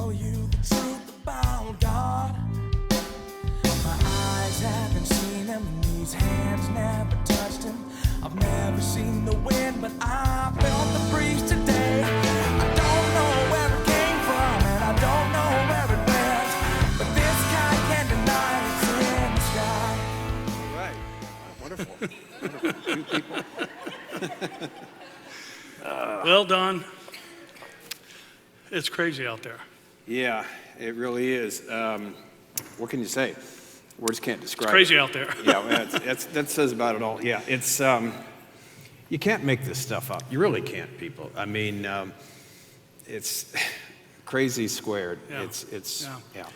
tell you the truth about God. My eyes haven't seen him, these hands never touched him. I've never seen the wind, but I felt the breeze today. I don't know where it came from, and I don't know where it went, but this guy can't deny it's in the sky. All right. Wonderful. Two people. Well, Don, it's crazy out there. Yeah, it really is. What can you say? Words can't describe It's crazy it. out there. Yeah, that says about it all. Yeah, it's you can't make this stuff up. You really can't, people. I mean, it's crazy squared. Yeah. Yeah.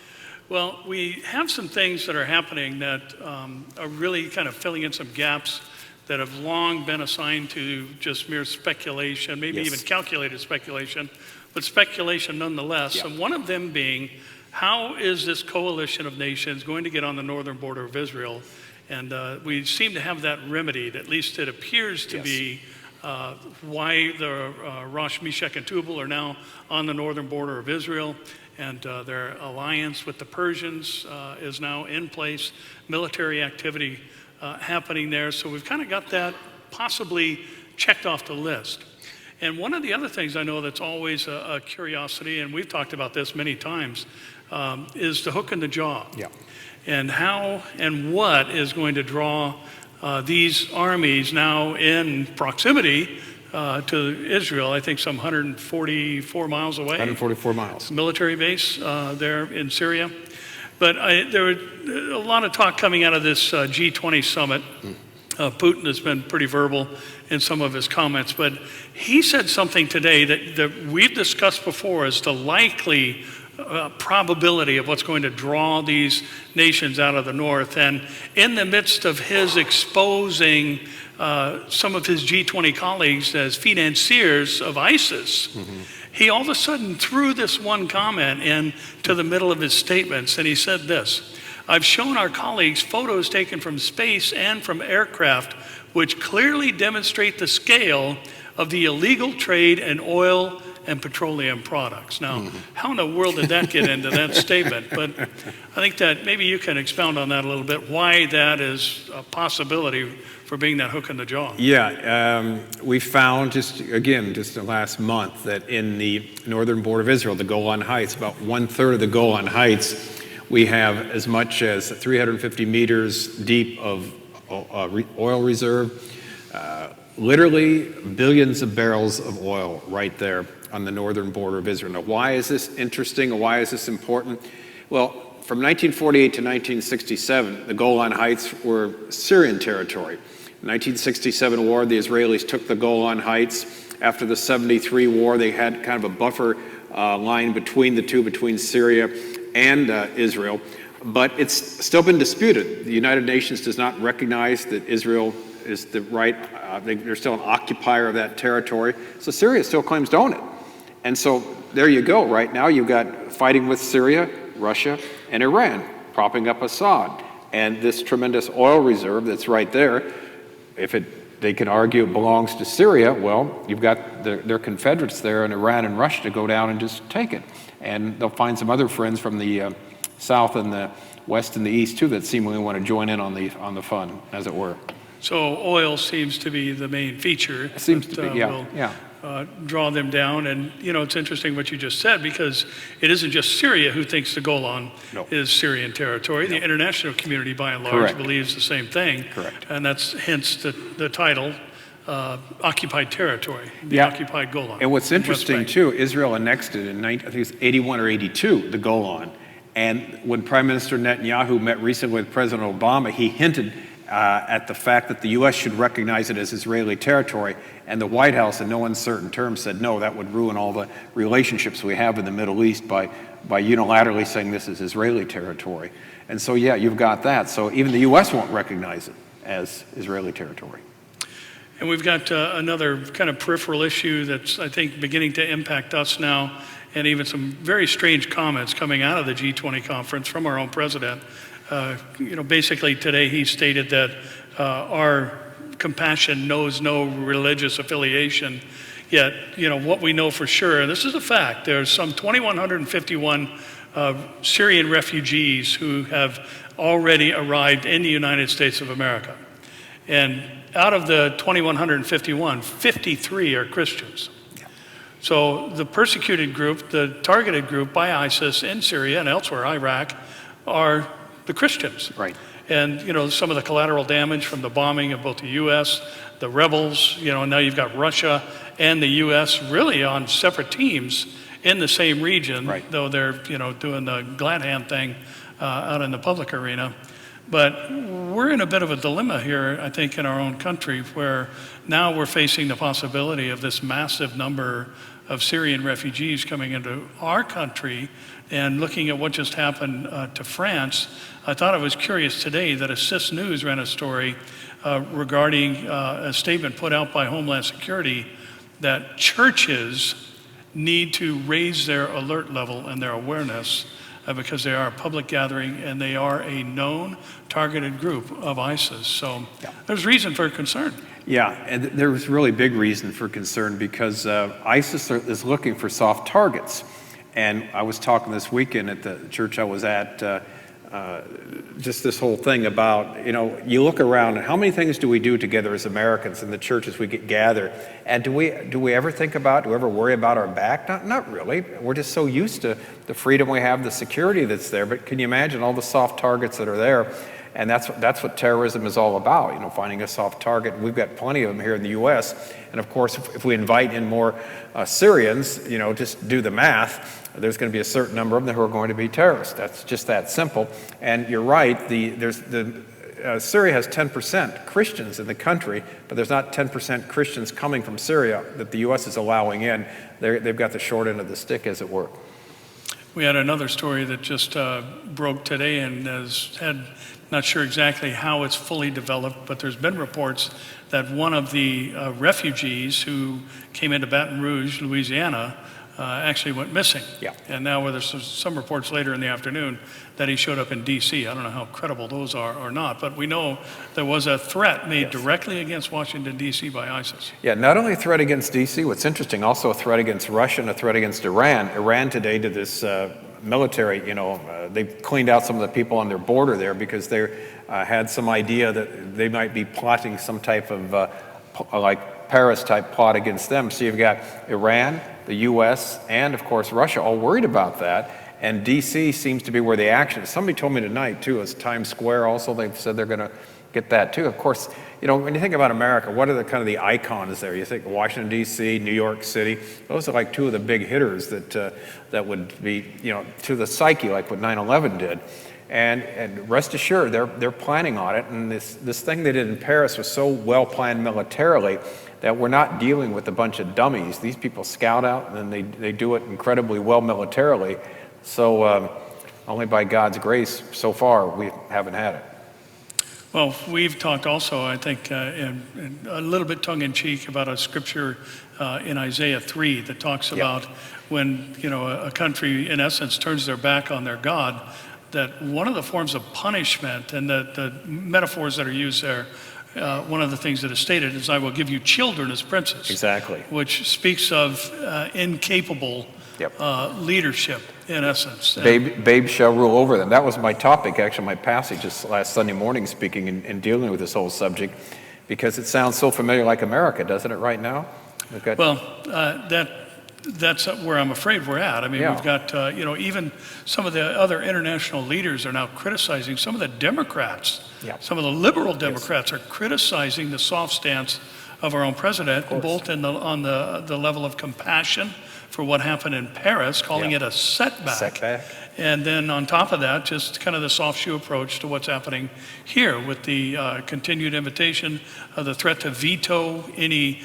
Well, we have some things that are happening that are really kind of filling in some gaps that have long been assigned to just mere speculation, maybe Yes. even calculated speculation, but speculation nonetheless. Yeah. And one of them being, how is this coalition of nations going to get on the northern border of Israel? And we seem to have that remedied. At least it appears to Yes. be why the Rosh, Meshach, and Tubal are now on the northern border of Israel. And their alliance with the Persians is now in place. Military activity happening there. So we've kind of got that possibly checked off the list. And one of the other things I know that's always a curiosity, and we've talked about this many times, is the hook in the jaw. Yeah. And how and what is going to draw these armies now in proximity to Israel. I think some 144 miles away. 144 miles. Military base there in Syria. But there was a lot of talk coming out of this G20 summit. Putin has been pretty verbal in some of his comments, but he said something today that we've discussed before as the likely probability of what's going to draw these nations out of the north. And in the midst of his exposing some of his G20 colleagues as financiers of ISIS, he all of a sudden threw this one comment into the middle of his statements, and he said this: "I've shown our colleagues photos taken from space and from aircraft which clearly demonstrate the scale of the illegal trade in oil and petroleum products." Now, how in the world did that get into that statement? But I think that maybe you can expound on that a little bit, why that is a possibility for being that hook in the jaw. Yeah, we found just the last month that in the northern border of Israel, the Golan Heights, about 1/3 of the Golan Heights, we have as much as 350 meters deep of oil reserve, literally billions of barrels of oil right there on the northern border of Israel. Now, why is this interesting? Why is this important? Well, from 1948 to 1967, the Golan Heights were Syrian territory. In the 1967 war, the Israelis took the Golan Heights. After the 73 war, they had kind of a buffer line between the two, between Syria and Israel. But it's still been disputed. The United Nations does not recognize that Israel is the right, they're still an occupier of that territory. So Syria still claims to own it. And so there you go. Right now you've got fighting with Syria, Russia, and Iran propping up Assad. And this tremendous oil reserve that's right there, they can argue it belongs to Syria, well, you've got their confederates there in Iran and Russia to go down and just take it. And they'll find some other friends from the south and the west and the east too that seemingly want to join in on the fun, as it were. So oil seems to be the main feature. It seems to be, yeah. Draw them down. And, it's interesting what you just said, because it isn't just Syria who thinks the Golan is Syrian territory. No. The international community, by and large, believes the same thing. Correct. And that's hence the title, occupied territory, the occupied Golan. And what's interesting, too, Israel annexed it in, I think it was 81 or 82, the Golan. And when Prime Minister Netanyahu met recently with President Obama, he hinted at the fact that the U.S. should recognize it as Israeli territory, and the White House, in no uncertain terms, said no, that would ruin all the relationships we have in the Middle East by unilaterally saying this is Israeli territory. And so, yeah, you've got that. So even the U.S. won't recognize it as Israeli territory. And we've got another kind of peripheral issue that's, I think, beginning to impact us now, and even some very strange comments coming out of the G20 conference from our own president. Basically today he stated that our compassion knows no religious affiliation. Yet, what we know for sure, and this is a fact, there's some 2,151 Syrian refugees who have already arrived in the United States of America. And out of the 2,151, 53 are Christians. So the persecuted group, the targeted group by ISIS in Syria and elsewhere, Iraq, are the Christians. Right. And, some of the collateral damage from the bombing of both the U.S., the rebels, now you've got Russia and the U.S. really on separate teams in the same region, right. Though they're, doing the glad hand thing out in the public arena. But we're in a bit of a dilemma here, I think, in our own country, where now we're facing the possibility of this massive number of Syrian refugees coming into our country. And looking at what just happened to France, I thought it was curious today that Assist News ran a story regarding a statement put out by Homeland Security that churches need to raise their alert level and their awareness because they are a public gathering and they are a known targeted group of ISIS. So there's reason for concern. Yeah, and there's really big reason for concern because ISIS is looking for soft targets. And I was talking this weekend at the church I was at, just this whole thing about, you look around and how many things do we do together as Americans in the church as we get gathered? And do we ever think about, do we ever worry about our back? Not really. We're just so used to the freedom we have, the security that's there. But can you imagine all the soft targets that are there? And that's what terrorism is all about, finding a soft target. We've got plenty of them here in the U.S. And of course, if we invite in more Syrians, just do the math, there's going to be a certain number of them who are going to be terrorists. That's just that simple. And you're right, Syria has 10% Christians in the country, but there's not 10% Christians coming from Syria that the U.S. is allowing in. They've got the short end of the stick, as it were. We had another story that just broke today and not sure exactly how it's fully developed, but there's been reports that one of the refugees who came into Baton Rouge, Louisiana, actually went missing. Yeah. And now there's some reports later in the afternoon that he showed up in D.C. I don't know how credible those are or not, but we know there was a threat made directly against Washington, D.C. by ISIS. Yeah, not only a threat against D.C., what's interesting, also a threat against Russia and a threat against Iran. Iran today did this military, they've cleaned out some of the people on their border there because they had some idea that they might be plotting some type of like Paris-type plot against them. So you've got Iran, the U.S., and of course Russia all worried about that. And D.C. seems to be where the action is. Somebody told me tonight, too, is Times Square also, they've said they're going to get that, too. Of course, when you think about America, what are the kind of the icons there? You think Washington, D.C., New York City. Those are like two of the big hitters that would be, to the psyche, like what 9/11 did. And rest assured, they're planning on it. And this thing they did in Paris was so well planned militarily that we're not dealing with a bunch of dummies. These people scout out, and then they do it incredibly well militarily. So only by God's grace, so far, we haven't had it. Well, we've talked also, I think, in a little bit tongue-in-cheek about a scripture in Isaiah 3 that talks about when, a country, in essence, turns their back on their God, that one of the forms of punishment and the metaphors that are used there, one of the things that is stated is, I will give you children as princes. Exactly. Which speaks of incapable leadership, in essence. Babes shall rule over them. That was my topic, actually, my passage this last Sunday morning, speaking and dealing with this whole subject, because it sounds so familiar like America, doesn't it, right now? That's where I'm afraid we're at. I mean, we've got, even some of the other international leaders are now criticizing some of the Democrats. Some of the liberal Democrats are criticizing the soft stance of our own president, both on the level of compassion for what happened in Paris, calling it a setback. And then on top of that, just kind of the soft shoe approach to what's happening here with the continued invitation of the threat to veto any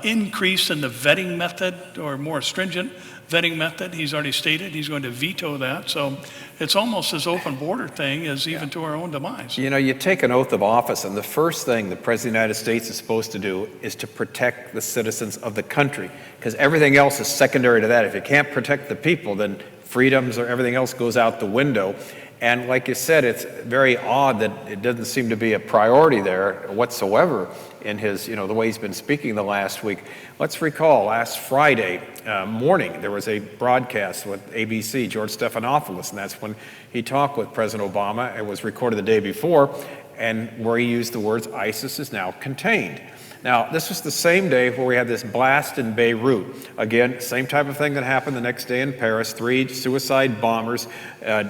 increase in the vetting method or more stringent vetting method. He's already stated he's going to veto that. So it's almost this open border thing is even to our own demise. You take an oath of office, and the first thing the President of the United States is supposed to do is to protect the citizens of the country, because everything else is secondary to that. If you can't protect the people, then freedoms or everything else goes out the window. And like you said, it's very odd that it doesn't seem to be a priority there whatsoever in his, the way he's been speaking the last week. Let's recall last Friday morning, there was a broadcast with ABC, George Stephanopoulos, and that's when he talked with President Obama. It was recorded the day before, and where he used the words, ISIS is now contained. Now, this was the same day where we had this blast in Beirut. Again, same type of thing that happened the next day in Paris. 3 suicide bombers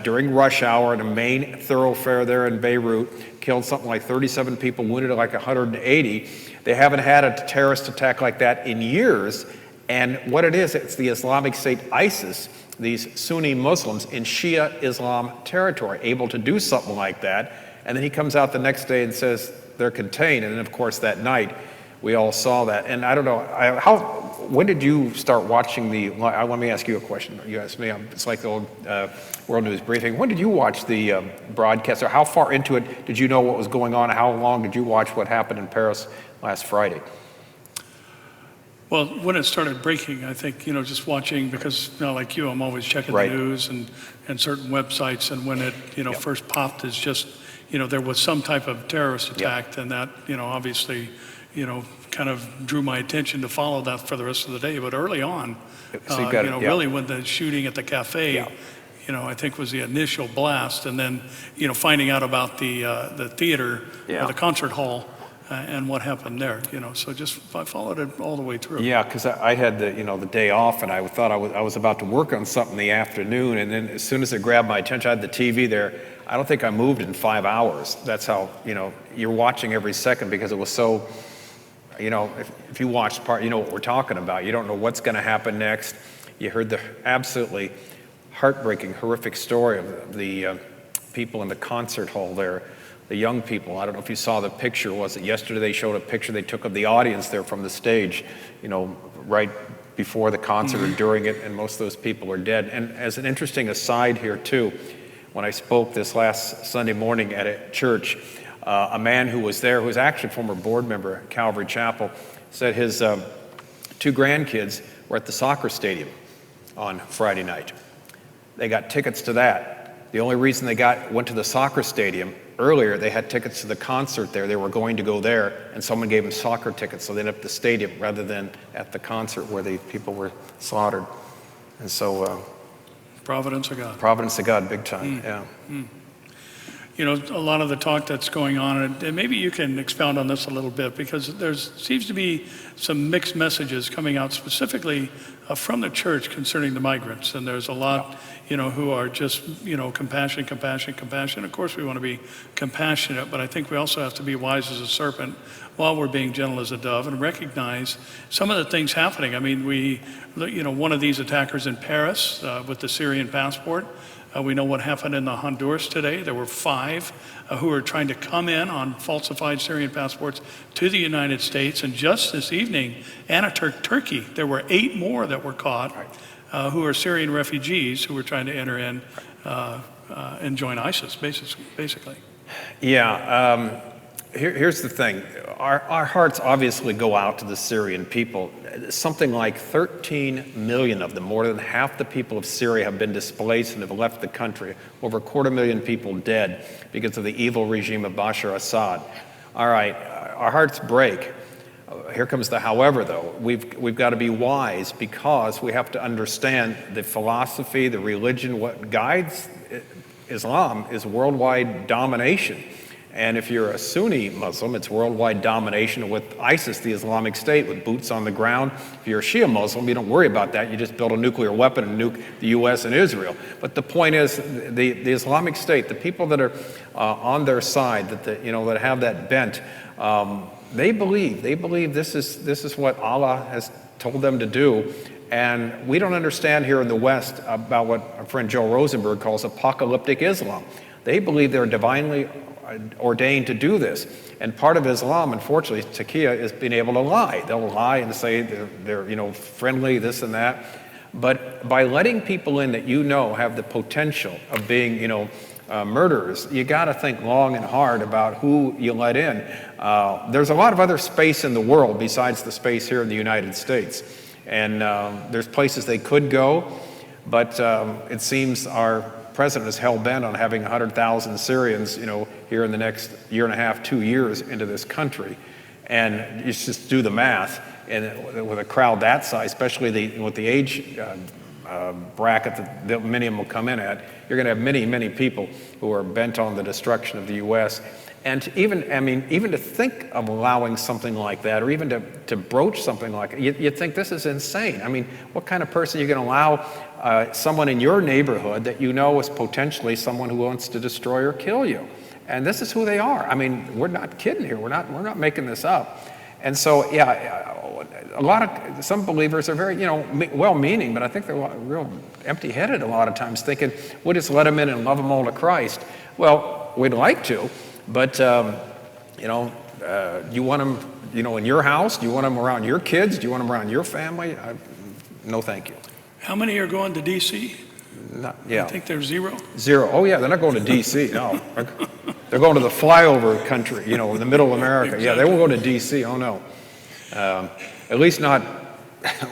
during rush hour in a main thoroughfare there in Beirut. Killed something like 37 people, wounded like 180. They haven't had a terrorist attack like that in years. And what it is, it's the Islamic State, ISIS, these Sunni Muslims in Shia Islam territory, able to do something like that. And then he comes out the next day and says they're contained. And then, of course, that night, we all saw that. And I don't know, when did you start watching let me ask you a question. You asked me, it's like the old World News Briefing. When did you watch the broadcast, or how far into it did you know what was going on? How long did you watch what happened in Paris last Friday? Well, when it started breaking, I think, just watching, because like you, I'm always checking Right. the news and certain websites, and when it, Yep. first popped as just, there was some type of terrorist Yep. attack, then that, obviously, kind of drew my attention to follow that for the rest of the day. But early on, So you got it, yeah. really when the shooting at the cafe, Yeah. I think was the initial blast, and then, finding out about the theater Yeah. or the concert hall and what happened there, so I followed it all the way through. Yeah, because I had the day off, and I thought I was about to work on something in the afternoon, and then as soon as it grabbed my attention, I had the TV there. I don't think I moved in 5 hours. That's how, you're watching every second, because it was so, if you watch part, you know what we're talking about. You don't know what's going to happen next. You heard the absolutely heartbreaking, horrific story of the people in the concert hall there, the young people. I don't know if you saw the picture. Was it yesterday they showed a picture they took of the audience there from the stage, right before the concert or during it, and most of those people are dead. And as an interesting aside here too, when I spoke this last Sunday morning at a church, a man who was there, who was actually a former board member at Calvary Chapel, said his 2 grandkids were at the soccer stadium on Friday night. They got tickets to that. The only reason they went to the soccer stadium earlier, they had tickets to the concert there. They were going to go there, and someone gave them soccer tickets, so they ended up at the stadium rather than at the concert where the people were slaughtered. And so, Providence of God. Providence of God, big time. Yeah. A lot of the talk that's going on, and maybe you can expound on this a little bit, because there seems to be some mixed messages coming out specifically from the church concerning the migrants. And there's a lot, who are just, compassion. Of course, we want to be compassionate, but I think we also have to be wise as a serpent while we're being gentle as a dove, and recognize some of the things happening. I mean, one of these attackers in Paris with the Syrian passport. We know what happened in the Honduras today. There were 5 who were trying to come in on falsified Syrian passports to the United States. And just this evening, Ataturk, Turkey, there were 8 more that were caught who are Syrian refugees who were trying to enter in and join ISIS, basically. Yeah. Here's the thing. Our hearts obviously go out to the Syrian people. Something like 13 million of them, more than half the people of Syria, have been displaced and have left the country. Over 250,000 people dead because of the evil regime of Bashar Assad. All right, our hearts break. Here comes the however, though. We've got to be wise, because we have to understand the philosophy, the religion. What guides Islam is worldwide domination. And if you're a Sunni Muslim, it's worldwide domination with ISIS, the Islamic State, with boots on the ground. If you're a Shia Muslim, you don't worry about that. You just build a nuclear weapon and nuke the U.S. and Israel. But the point is, the Islamic State, the people that are on their side, that have that bent, they believe this is what Allah has told them to do. And we don't understand here in the West about what our friend Joe Rosenberg calls apocalyptic Islam. They believe they're divinely ordained to do this. And part of Islam, unfortunately, taqiyya, is being able to lie. They'll lie and say they're friendly, this and that. But by letting people in that have the potential of being, murderers, you got to think long and hard about who you let in. There's a lot of other space in the world besides the space here in the United States. And there's places they could go. But it seems our president is hell-bent on having 100,000 Syrians, here in the next year and a half, 2 years into this country. And you just do the math, and with a crowd that size, especially with the age bracket that many of them will come in at, you're going to have many, many people who are bent on the destruction of the U.S. And even to think of allowing something like that, or even to broach something like it, you'd think this is insane. I mean, what kind of person are you going to allow someone in your neighborhood that you know is potentially someone who wants to destroy or kill you? And this is who they are. I mean, we're not kidding here. We're not making this up. And so, some believers are very, well-meaning, but I think they're real empty-headed a lot of times, thinking we'll just let them in and love them all to Christ. Well, we'd like to, but you want them, in your house? Do you want them around your kids? Do you want them around your family? No, thank you. How many are going to D.C.? Yeah. I think there's zero. Zero. Oh, yeah, they're not going to D.C., no. They're going to the flyover country, in the middle of America. Exactly. Yeah, they won't go to D.C., oh, no. At least not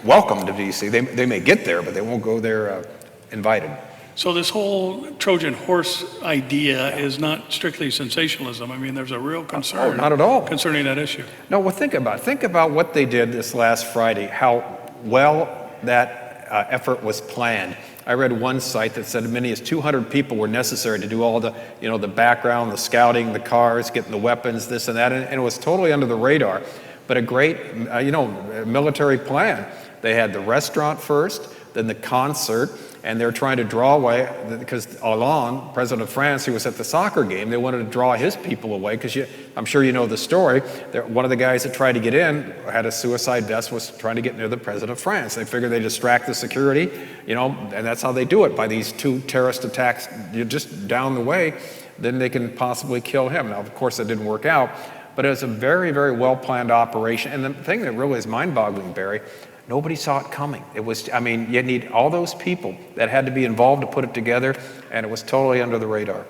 welcome to D.C. They may get there, but they won't go there invited. So this whole Trojan horse idea is not strictly sensationalism. I mean, there's a real concern. Not at all. Concerning that issue. No, well, think about what they did this last Friday, how well that effort was planned. I read one site that said as many as 200 people were necessary to do all the, the background, the scouting, the cars, getting the weapons, this and that, and it was totally under the radar. But a great, military plan. They had the restaurant first, then the concert, and they're trying to draw away, because Hollande, president of France, who was at the soccer game, they wanted to draw his people away, because I'm sure you know the story. One of the guys that tried to get in had a suicide vest, was trying to get near the president of France. They figured they distract the security, and that's how they do it, by these 2 terrorist attacks just down the way. Then they can possibly kill him. Now, of course, that didn't work out, but it was a very, very well-planned operation. And the thing that really is mind-boggling, Barry, nobody saw it coming. It was, you need all those people that had to be involved to put it together, and it was totally under the radar.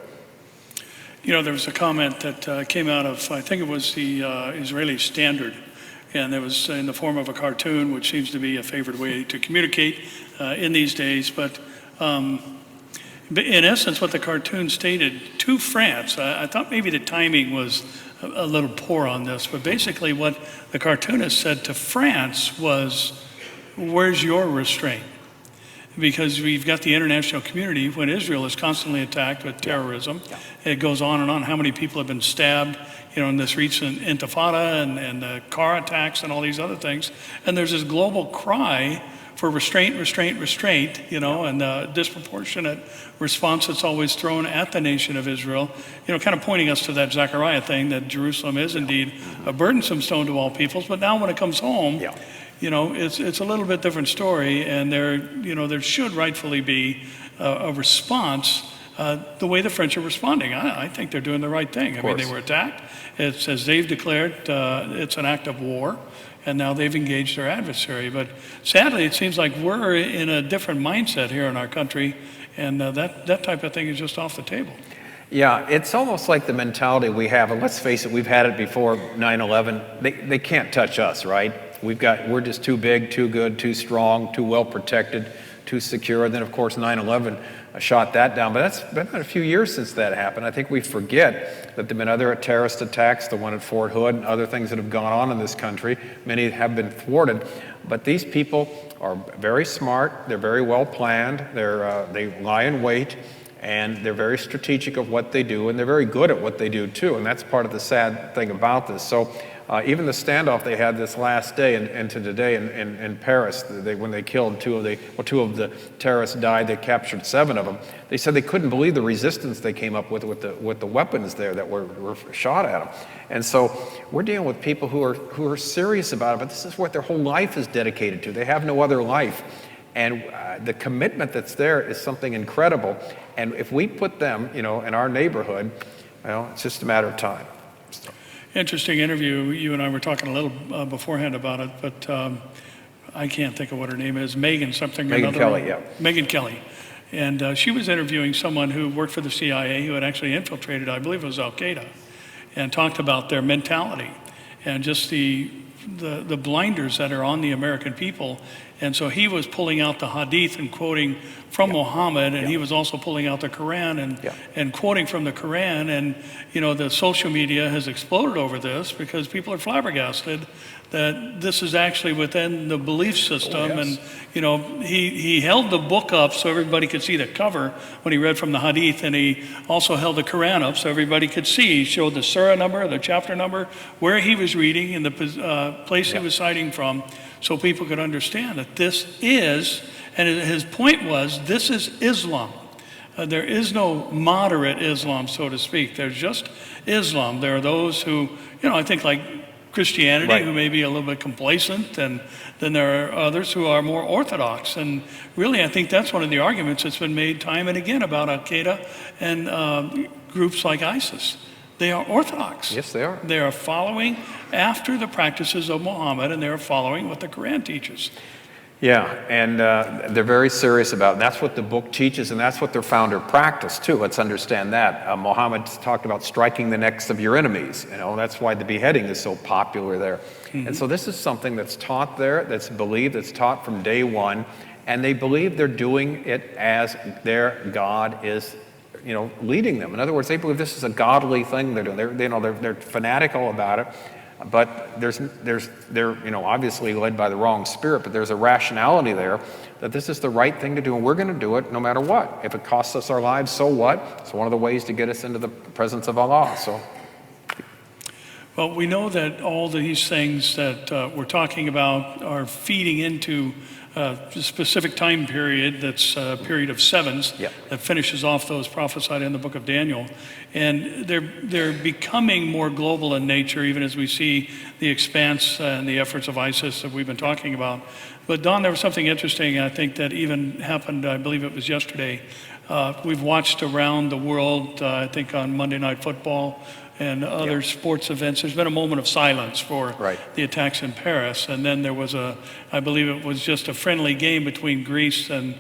There was a comment that came out of, I think it was the Israeli Standard, and it was in the form of a cartoon, which seems to be a favored way to communicate in these days. But in essence, what the cartoon stated to France, I thought maybe the timing was a little poor on this, but basically what the cartoonist said to France was, where's your restraint? Because we've got the international community, when Israel is constantly attacked with terrorism, it goes on and on, how many people have been stabbed, in this recent intifada and car attacks and all these other things. And there's this global cry for restraint, and the disproportionate response that's always thrown at the nation of Israel, kind of pointing us to that Zechariah thing, that Jerusalem is indeed a burdensome stone to all peoples. But now when it comes home, it's a little bit different story, and there should rightfully be a response the way the French are responding. I think they're doing the right thing. I mean, they were attacked. It's, as they've declared, it's an act of war. And now they've engaged their adversary. But sadly, it seems like we're in a different mindset here in our country, and that type of thing is just off the table. Yeah, it's almost like the mentality we have, and let's face it, we've had it before 9/11. They can't touch us, right? We're just too big, too good, too strong, too well protected, too secure. And then, of course, 9/11 shot that down. But that's been a few years since that happened. I think we forget that there have been other terrorist attacks, the one at Fort Hood, and other things that have gone on in this country. Many have been thwarted. But these people are very smart. They're very well planned. They lie in wait, and they're very strategic of what they do, and they're very good at what they do too. And that's part of the sad thing about this. So even the standoff they had this last day and to today in Paris, when they killed two of the terrorists died, they captured 7 of them. They said they couldn't believe the resistance they came up with the weapons there that were shot at them. And so we're dealing with people who are serious about it, but this is what their whole life is dedicated to. They have no other life. And the commitment that's there is something incredible. And if we put them, in our neighborhood, it's just a matter of time. So. Interesting interview. You and I were talking a little beforehand about it, but I can't think of what her name is. Megan Kelly, yeah. Megan Kelly. And she was interviewing someone who worked for the CIA who had actually infiltrated, I believe it was Al-Qaeda, and talked about their mentality and just the blinders that are on the American people. And so he was pulling out the hadith and quoting from Muhammad, and he was also pulling out the Quran and quoting from the Quran. And, the social media has exploded over this because people are flabbergasted that this is actually within the belief system. And, he held the book up so everybody could see the cover when he read from the hadith, and he also held the Quran up so everybody could see. He showed the surah number, the chapter number, where he was reading, and the place he was citing from, so people could understand that this is, and his point was, this is Islam. There is no moderate Islam, so to speak. There's just Islam. There are those who, I think like Christianity, who may be a little bit complacent, and then there are others who are more orthodox. And really, I think that's one of the arguments that's been made time and again about Al-Qaeda and groups like ISIS. They are orthodox. Yes, they are. They are following after the practices of Muhammad, and they are following what the Quran teaches. Yeah, and they're very serious about it. And that's what the book teaches, and that's what their founder practiced, too. Let's understand that. Muhammad talked about striking the necks of your enemies. That's why the beheading is so popular there. Mm-hmm. And so this is something that's taught there, that's believed, that's taught from day one, and they believe they're doing it as their God is leading them. In other words, they believe this is a godly thing they're doing. They're fanatical about it, but they're obviously led by the wrong spirit. But there's a rationality there that this is the right thing to do, and we're going to do it no matter what. If it costs us our lives, so what? It's one of the ways to get us into the presence of Allah. So. Well, we know that all these things that we're talking about are feeding into a specific time period that's a period of sevens that finishes off those prophesied in the book of Daniel. And they're becoming more global in nature, even as we see the expanse and the efforts of ISIS that we've been talking about. But Don, there was something interesting, I think, that even happened, I believe it was yesterday. We've watched around the world, I think on Monday Night Football, and other sports events. There's been a moment of silence for the attacks in Paris. And then there was I believe it was just a friendly game between Greece and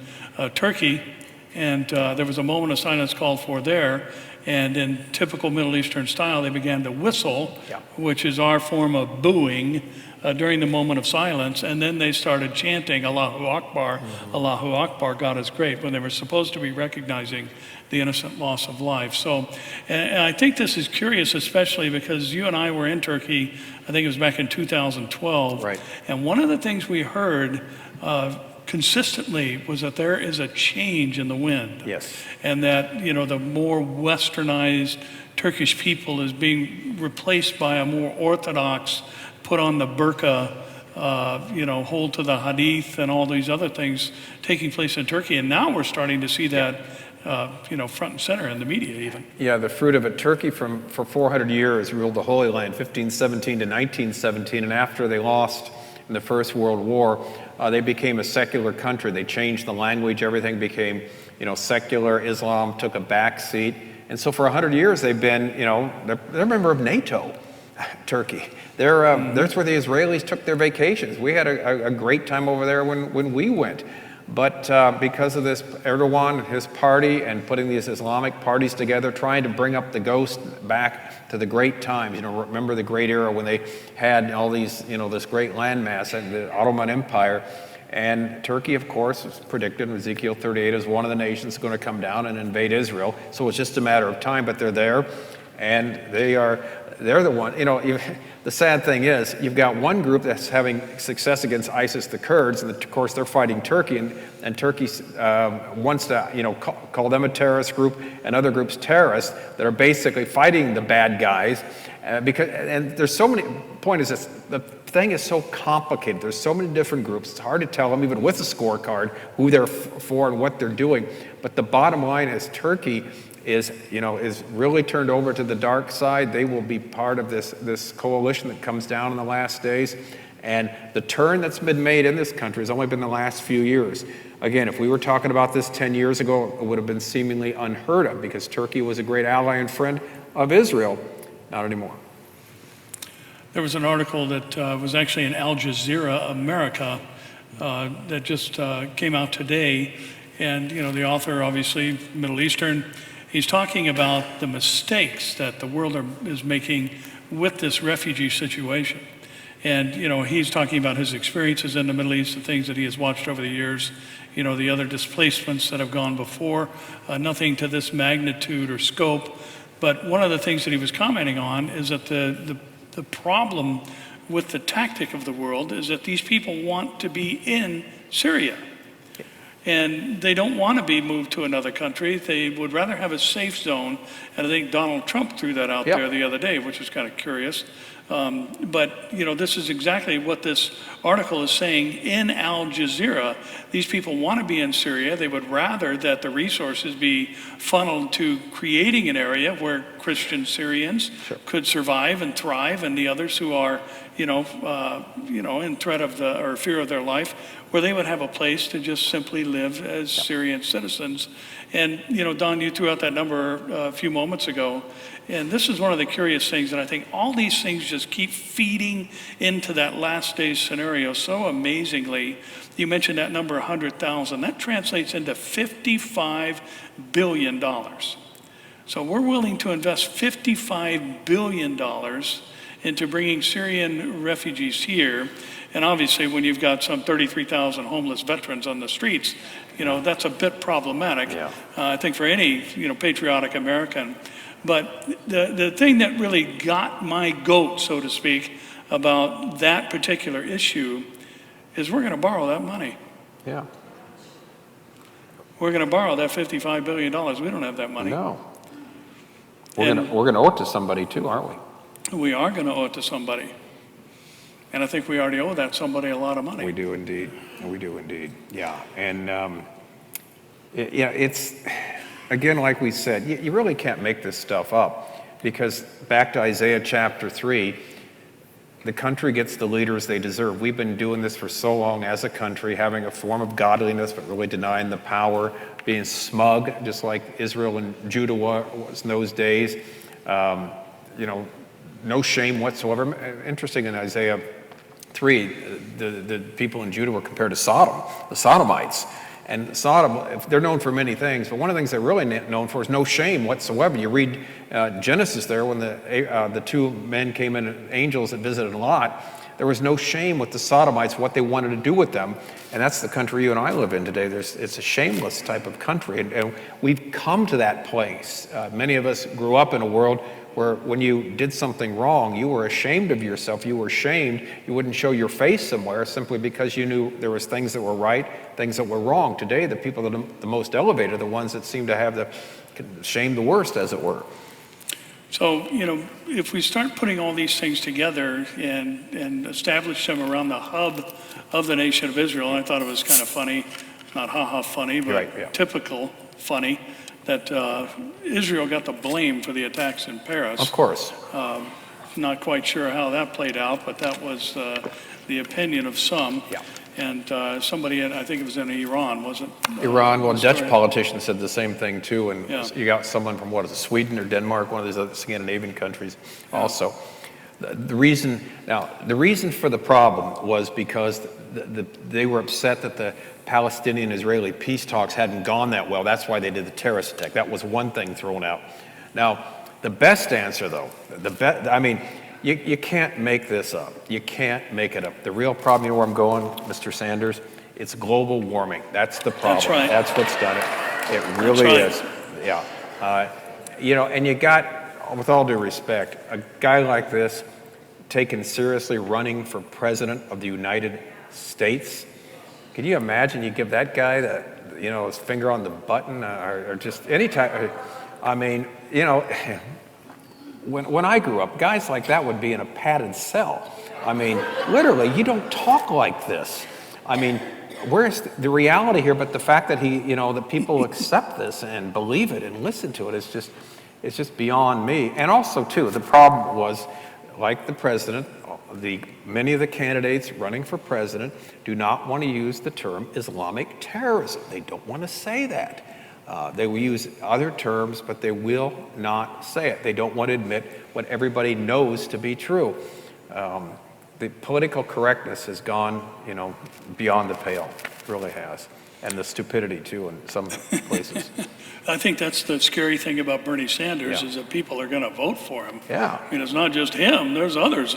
Turkey. And there was a moment of silence called for there. And in typical Middle Eastern style, they began to whistle, which is our form of booing during the moment of silence. And then they started chanting, Allahu Akbar, Allahu Akbar, God is great, when they were supposed to be recognizing the innocent loss of life. So, and I think this is curious, especially because you and I were in Turkey, I think it was back in 2012. Right. And one of the things we heard consistently was that there is a change in the wind. Yes. And that, the more westernized Turkish people is being replaced by a more orthodox, put on the burqa, hold to the hadith and all these other things taking place in Turkey. And now we're starting to see that front and center in the media even. Yeah, the fruit of it. Turkey for 400 years ruled the Holy Land, 1517 to 1917, and after they lost in the First World War, they became a secular country. They changed the language, everything became, secular. Islam took a back seat. And so for 100 years they've been, they're a member of NATO, Turkey. That's where the Israelis took their vacations. We had a great time over there when we went. But because of this, Erdogan and his party and putting these Islamic parties together, trying to bring up the ghost back to the great times. Remember the great era when they had all these, this great landmass and the Ottoman Empire. And Turkey, of course, was predicted in Ezekiel 38 as one of the nations going to come down and invade Israel. So it's just a matter of time, but they're there. And they're the one, the sad thing is you've got one group that's having success against ISIS, the Kurds, and of course they're fighting Turkey, and Turkey wants to, call them a terrorist group and other groups terrorists that are basically fighting the bad guys. And there's so many, point is this, the thing is so complicated. There's so many different groups. It's hard to tell them, even with a scorecard, who they're for and what they're doing. But the bottom line is Turkey is really turned over to the dark side. They will be part of this coalition that comes down in the last days. And the turn that's been made in this country has only been the last few years. Again, if we were talking about this 10 years ago, it would have been seemingly unheard of because Turkey was a great ally and friend of Israel. Not anymore. There was an article that was actually in Al Jazeera America that just came out today. And, the author, obviously, Middle Eastern, he's talking about the mistakes that the world is making with this refugee situation. And, he's talking about his experiences in the Middle East, the things that he has watched over the years, the other displacements that have gone before, nothing to this magnitude or scope. But one of the things that he was commenting on is that the problem with the tactic of the world is that these people want to be in Syria. And they don't want to be moved to another country. They would rather have a safe zone. And I think Donald Trump threw that out there the other day, which was kind of curious. But this is exactly what this article is saying in Al Jazeera. These people want to be in Syria. They would rather that the resources be funneled to creating an area where Christian Syrians could survive and thrive, and the others who are, in threat of or fear of their life, where they would have a place to just simply live as Syrian citizens. And, Don, you threw out that number a few moments ago. And this is one of the curious things, and I think all these things just keep feeding into that last days scenario so amazingly. You mentioned that number 100,000. That translates into $55 billion. So we're willing to invest $55 billion into bringing Syrian refugees here. And obviously, when you've got some 33,000 homeless veterans on the streets, that's a bit problematic, I think, for any, patriotic American. But the thing that really got my goat, so to speak, about that particular issue is we're going to borrow that money. Yeah. We're going to borrow that $55 billion. We don't have that money. No. We're going to owe it to somebody too, aren't we? We are going to owe it to somebody. And I think we already owe that somebody a lot of money. We do indeed. We do indeed. Yeah. And, it's... Again, like we said, you really can't make this stuff up, because back to Isaiah chapter 3, the country gets the leaders they deserve. We've been doing this for so long as a country, having a form of godliness, but really denying the power, being smug, just like Israel and Judah was in those days. No shame whatsoever. Interesting, in Isaiah 3, the people in Judah were compared to Sodom, the Sodomites. And Sodom, they're known for many things, but one of the things they're really known for is no shame whatsoever. You read Genesis there, when the two men came in, angels that visited Lot, there was no shame with the Sodomites, what they wanted to do with them. And that's the country you and I live in today. It's a shameless type of country. And we've come to that place. Many of us grew up in a world where when you did something wrong, you were ashamed of yourself. You were ashamed. You wouldn't show your face somewhere simply because you knew there was things that were right, things that were wrong. Today, the people that are the most elevated are the ones that seem to have the shame the worst, as it were. So, if we start putting all these things together and establish them around the hub of the nation of Israel, and I thought it was kind of funny, not ha-ha funny, but typical funny, that Israel got the blame for the attacks in Paris. Of course. Not quite sure how that played out, but that was the opinion of some. Yeah. And somebody, I think it was in Iran, wasn't it? Iran, well, Dutch politicians said the same thing too, and you got someone from, Sweden or Denmark, one of these other Scandinavian countries also. The reason for the problem was because they were upset that the Palestinian-Israeli peace talks hadn't gone that well. That's why they did the terrorist attack. That was one thing thrown out. Now, the best answer, though, you can't make this up. You can't make it up. The real problem, you know where I'm going, Mr. Sanders? It's global warming. That's the problem. That's right. That's what's done it. It really is. Yeah. And you got, with all due respect, a guy like this taken seriously running for president of the United States. Can you imagine you give that guy his finger on the button or just any type? When I grew up, guys like that would be in a padded cell. Literally, you don't talk like this. Where's the reality here? But the fact that that people accept this and believe it and listen to it is just beyond me. And also, too, the problem was, like the president, many of the candidates running for president do not want to use the term Islamic terrorism. They don't want to say that. They will use other terms, but they will not say it. They don't want to admit what everybody knows to be true. The political correctness has gone, beyond the pale. It really has. And the stupidity, too, in some places. I think that's the scary thing about Bernie Sanders is that people are going to vote for him. Yeah. It's not just him. There's others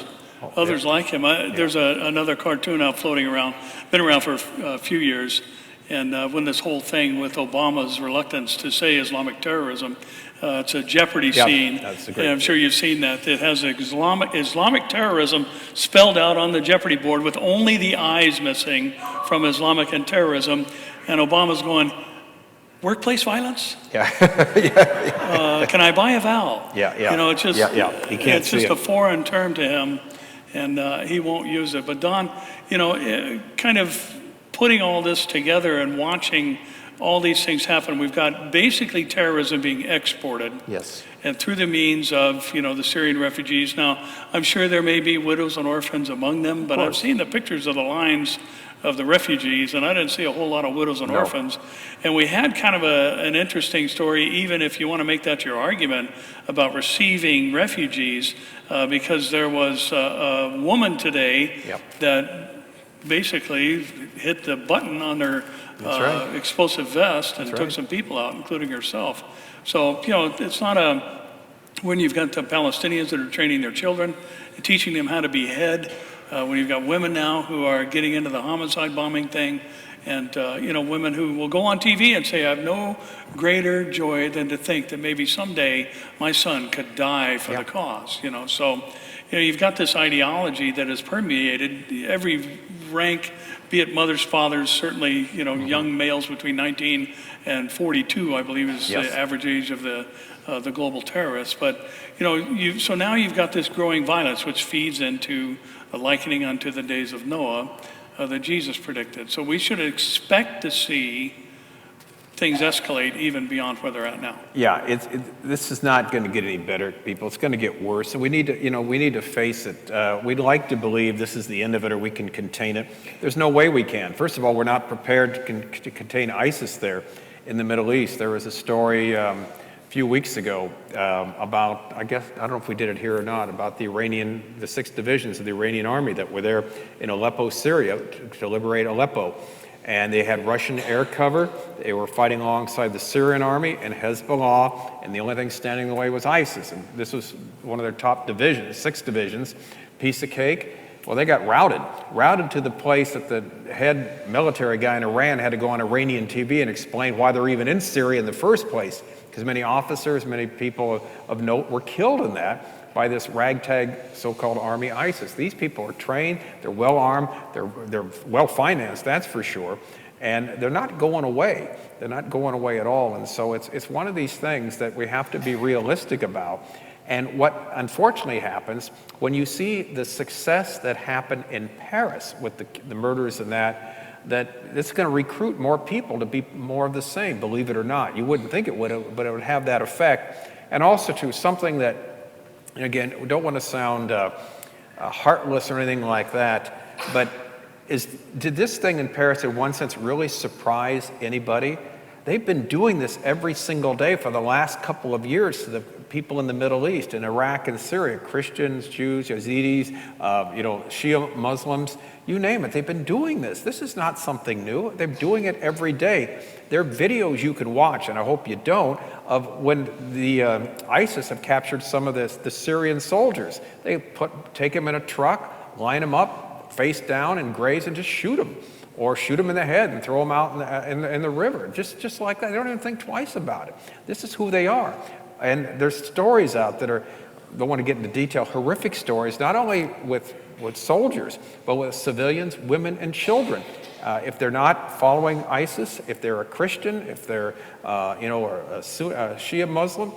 others like him. There's another cartoon out floating around, been around for a few years, and when this whole thing with Obama's reluctance to say Islamic terrorism, it's a Jeopardy scene, that's a and great I'm sure you've seen that. It has Islamic terrorism spelled out on the Jeopardy board with only the I's missing from Islamic and terrorism, and Obama's going, workplace violence? Yeah. Can I buy a vowel? Yeah. You know, it's just, He can't it's see just it. a foreign term to him, and he won't use it. But Don, you know, kind of putting all this together and watching all these things happen, we've got basically terrorism being exported. Yes. And through the means of, you know, the Syrian refugees. Now, I'm sure there may be widows and orphans among them, but I've seen the pictures of the lines of the refugees, and I didn't see a whole lot of widows and orphans. And we had kind of an interesting story, even if you want to make that your argument, about receiving refugees, because there was a woman today that basically hit the button on their explosive vest and took some people out, including herself. So, you know, it's not when you've got the Palestinians that are training their children and teaching them how to behead, when you've got women now who are getting into the homicide bombing thing, and, you know, women who will go on TV and say, I have no greater joy than to think that maybe someday my son could die for the cause, you know. So, you know, you've got this ideology that has permeated every rank, be it mothers, fathers, certainly, you know, young males between 19 and 42, I believe is the average age of the global terrorists. But, you know, so now you've got this growing violence, which feeds into a likening unto the days of Noah that Jesus predicted. So we should expect to see things escalate even beyond where they're at now. Yeah, this is not going to get any better, people. It's going to get worse, and we need to, you know, we need to face it. We'd like to believe this is the end of it, or we can contain it. There's no way we can. First of all, we're not prepared to contain ISIS there in the Middle East. There was a story a few weeks ago about, I don't know if we did it here or not, about the 6 divisions of the Iranian army that were there in Aleppo, Syria, to liberate Aleppo. And they had Russian air cover. They were fighting alongside the Syrian army and Hezbollah, and the only thing standing in the way was ISIS. And this was one of their top divisions, 6 divisions, piece of cake. Well, they got routed to the place that the head military guy in Iran had to go on Iranian TV and explain why they're even in Syria in the first place, because many officers, many people of note were killed in that by this ragtag so-called army ISIS. These people are trained, they're well-armed, they're well-financed, that's for sure, and they're not going away. They're not going away at all, and so it's one of these things that we have to be realistic about. And what unfortunately happens, when you see the success that happened in Paris with the murders and that it's going to recruit more people to be more of the same, believe it or not. You wouldn't think it would, but it would have that effect. And also, too, something that, and again, we don't want to sound heartless or anything like that, but did this thing in Paris in one sense really surprise anybody? They've been doing this every single day for the last couple of years to the people in the Middle East, in Iraq and Syria, Christians, Jews, Yazidis, Shia Muslims, you name it. They've been doing this. This is not something new. They're doing it every day. There are videos you can watch, and I hope you don't, of when the ISIS have captured some of the Syrian soldiers. They take them in a truck, line them up, face down and graze, and just shoot them. Or shoot them in the head and throw them out in the river, just like that. They don't even think twice about it. This is who they are. And there's stories out that don't want to get into detail, horrific stories, not only with soldiers, but with civilians, women, and children. If they're not following ISIS, if they're a Christian, if they're or a Shia Muslim,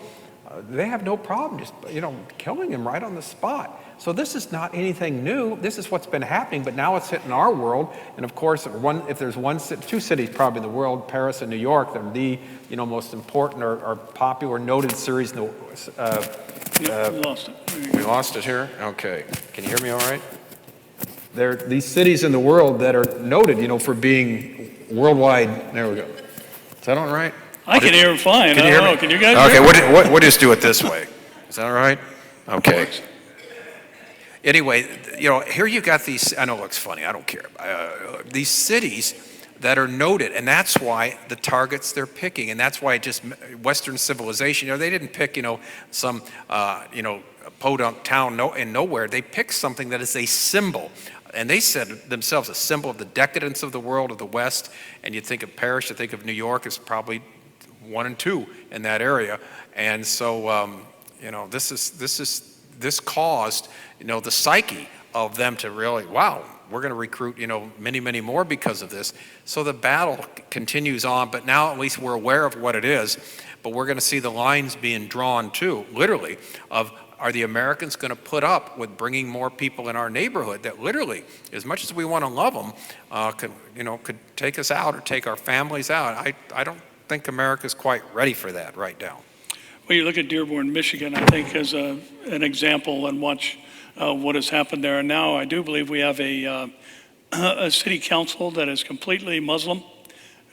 they have no problem just killing them right on the spot. So this is not anything new. This is what's been happening, but now it's hitting our world. And of course, if there's two cities probably in the world, Paris and New York, they're the most important or popular noted series. We lost it. We lost it here? Okay. Can you hear me all right? There are these cities in the world that are noted, for being worldwide. There we go. Is that all right? I can hear him fine. Can you hear me? Can you guys hear me? Okay, we'll just do it this way. Is that all right? Okay. Anyway, here you got these, I know it looks funny, I don't care. These cities that are noted, and that's why the targets they're picking, and that's why just Western civilization, they didn't pick, some, podunk town in nowhere. They picked something that is a symbol, and they said themselves a symbol of the decadence of the world, of the West. And you think of Paris, you think of New York is probably 1 and 2 in that area, and so this caused the psyche of them to really, wow, we're going to recruit, many, many more because of this. So the battle continues on, but now at least we're aware of what it is. But we're going to see the lines being drawn too, literally, of are the Americans going to put up with bringing more people in our neighborhood that literally, as much as we want to love them, could take us out or take our families out. I don't think America's quite ready for that right now. Well, you look at Dearborn, Michigan, I think, as an example, and watch what has happened there. And now I do believe we have a city council that is completely Muslim.